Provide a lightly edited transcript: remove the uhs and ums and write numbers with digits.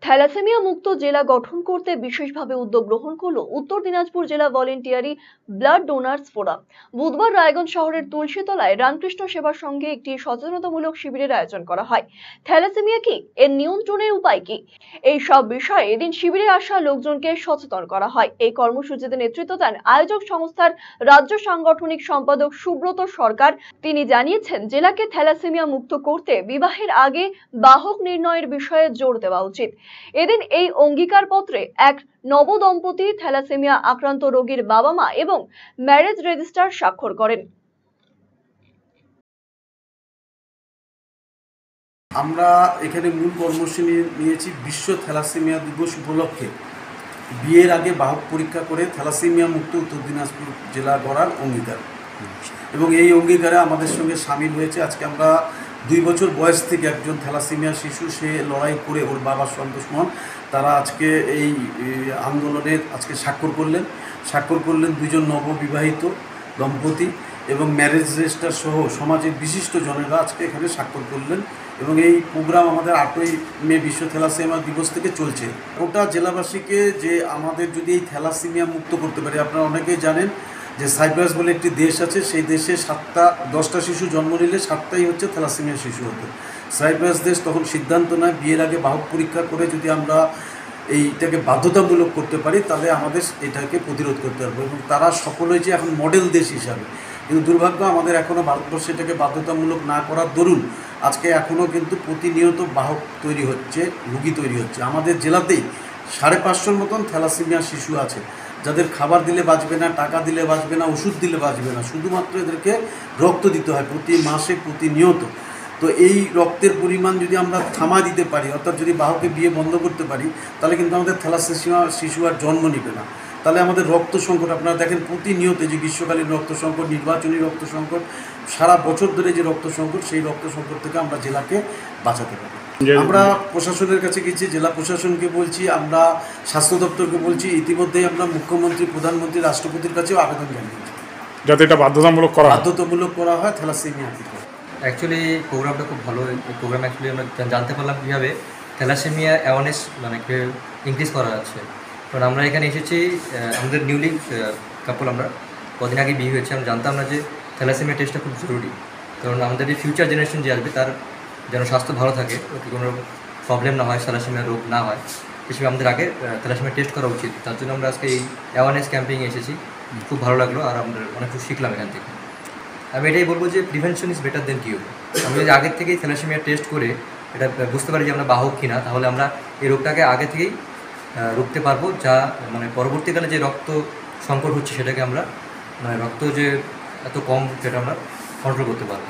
Thalassaemia মুক্ত জেলা গঠন করতে বিশেষভাবে উদ্যোগ গ্রহণ করল উত্তর দিনাজপুর জেলা ভলেন্টিয়ারি ব্লাড ডোনার্স ফোরাম। বুধবার রায়গঞ্জ শহরের তুলসীতলায় রামকৃষ্ণ সেবা সংঘে একটি সচেতনতামূলক শিবিরের আয়োজন করা হয়। থ্যালাসেমিয়া কি, এর নিয়ন্ত্রণের উপায় কি, এই সব বিষয়ে এদিন শিবিরে আসা লোকজনকে সচেতন করা হয়। এই কর্মসূচিতে নেতৃত্ব দেন আয়োজক সংস্থার রাজ্য সাংগঠনিক সম্পাদক সুব্রত সরকার। তিনি জানিয়েছেন, জেলাকে থ্যালাসেমিয়া মুক্ত করতে বিবাহের আগে বাহক নির্ণয়ের বিষয়ে জোর দেওয়া উচিত। এদিন এই অঙ্গীকারপত্রে এক নবদম্পতি, থ্যালাসেমিয়া আক্রান্ত রোগীর বাবা মা এবং ম্যারেজ রেজিস্টার স্বাক্ষর করেন। আমরা এখানে মূল কর্মসূচি নিয়েছি বিশ্ব থ্যালাসেমিয়া দিবস উপলক্ষে বিয়ের আগে বাহক পরীক্ষা করে থ্যালাসেমিয়া মুক্ত উত্তর দিনাজপুর জেলা গড়ার অঙ্গীকার। এবং এই অঙ্গীকারে আমাদের সঙ্গে সামিল হয়েছে, আজকে আমরা 2 বছর বয়স থেকে একজন থ্যালাসেমিয়া শিশু, সে লড়াই করে ওর বাবা সন্তোষ মোহন, তারা আজকে এই আন্দোলনের আজকে স্বাক্ষর করলেন 2 জন নববিবাহিত দম্পতি এবং ম্যারেজ রেজিস্টার সহ সমাজের বিশিষ্ট জনেরা আজকে এখানে স্বাক্ষর করলেন। এবং এই প্রোগ্রাম আমাদের 8ই মে বিশ্ব থ্যালাসেমিয়া দিবস থেকে চলছে। গোটা জেলাবাসীকে যে আমাদের যদি এই থ্যালাসেমিয়া মুক্ত করতে পারি, আপনারা অনেকেই জানেন যে সাইপ্রাস বলে একটি দেশ আছে, সেই দেশে 10টা শিশু জন্ম নিলে 7টাই হচ্ছে থ্যালাসেমিয়া শিশু হতো। সাইপ্রাস দেশ তখন সিদ্ধান্ত নেয় বিয়ের আগে বাহক পরীক্ষা করে যদি আমরা এইটাকে বাধ্যতামূলক করতে পারি তাহলে আমাদের এটাকে প্রতিরোধ করতে পারবো। এবং তারা সফল হয়েছে এখন মডেল দেশ হিসাবে। কিন্তু দুর্ভাগ্য আমাদের এখনও ভারতবর্ষে এটাকে বাধ্যতামূলক না করার দরুন আজকে এখনও কিন্তু প্রতিনিয়ত বাহক তৈরি হচ্ছে, রোগী তৈরি হচ্ছে। আমাদের জেলাতেই 550 মতন থ্যালাসেমিয়া শিশু আছে, যাদের খাবার দিলে বাঁচবে না, টাকা দিলে বাঁচবে না, ওষুধ দিলে বাঁচবে না, শুধুমাত্র এদেরকে রক্ত দিতে হয় প্রতি মাসে প্রতিনিয়ত। তো এই রক্তের পরিমাণ যদি আমরা থামা দিতে পারি, অর্থাৎ যদি বাহকে বিয়ে বন্ধ করতে পারি, তাহলে কিন্তু আমাদের থ্যালাসেমিয়া শিশু আর জন্ম নিবে না। তাহলে আমাদের রক্ত সংকট, আপনারা দেখেন প্রতিনিয়ত যে গ্রীষ্মকালীন রক্ত সংকট, নির্বাচনী রক্ত সংকট, সারা বছর ধরে যে রক্ত সংকট, সেই রক্ত সংকট থেকে আমরা জেলাকে বাঁচাতে পারি। আমরা প্রশাসনের কাছে গেছি, জেলা প্রশাসনকে বলছি, আমরা স্বাস্থ্য দপ্তরকে বলছি, ইতিমধ্যেই আমরা মুখ্যমন্ত্রী, প্রধানমন্ত্রী, রাষ্ট্রপতির কাছেও আবেদন জানিয়েছি যাতে এটা বাধ্যতামূলক করা হয় থ্যালাসেমিয়া। অ্যাকচুয়ালি প্রোগ্রামটা খুব ভালো। এই প্রোগ্রাম অ্যাকচুয়ালি আমরা জানতে পারলাম কীভাবে থ্যালাসেমিয়া অ্যাওয়ারনেস ইনক্রিজ করা যাচ্ছে। কারণ আমরা এখানে এসেছি, আমাদের নিউলি কাপল, আমরা কদিন আগে বিয়ে হয়েছে, আমরা জানতাম না যে থ্যালাসেমিয়া টেস্টটা খুব জরুরি। কারণ আমাদের এই ফিউচার জেনারেশন যে আসবে তার যেন স্বাস্থ্য ভালো থাকে, কোনো প্রবলেম না হয়, থ্যালাসেমিয়া রোগ না হয়, হিসেবে আমাদের আগে থ্যালাসেমিয়া টেস্ট করা উচিত। তার জন্য আমরা আজকে এই অ্যাওয়ারনেস ক্যাম্পেইনে এসেছি। খুব ভালো লাগলো আর আমরা অনেক কিছু শিখলাম এখান থেকে। আমি এটাই বলবো যে প্রিভেনশন ইজ বেটার দেন কিউর। আমরা যদি আগের থেকেই থ্যালাসেমিয়া টেস্ট করে এটা বুঝতে পারি যে আমরা বাহক কিনা, তাহলে আমরা এই রোগটাকে আগে থেকেই রুখতে পারবো, যা পরবর্তীকালে যে রক্ত সংকট হচ্ছে সেটাকে আমরা রক্ত যে এত কম সেটা আমরা কন্ট্রোল করতে পারবো।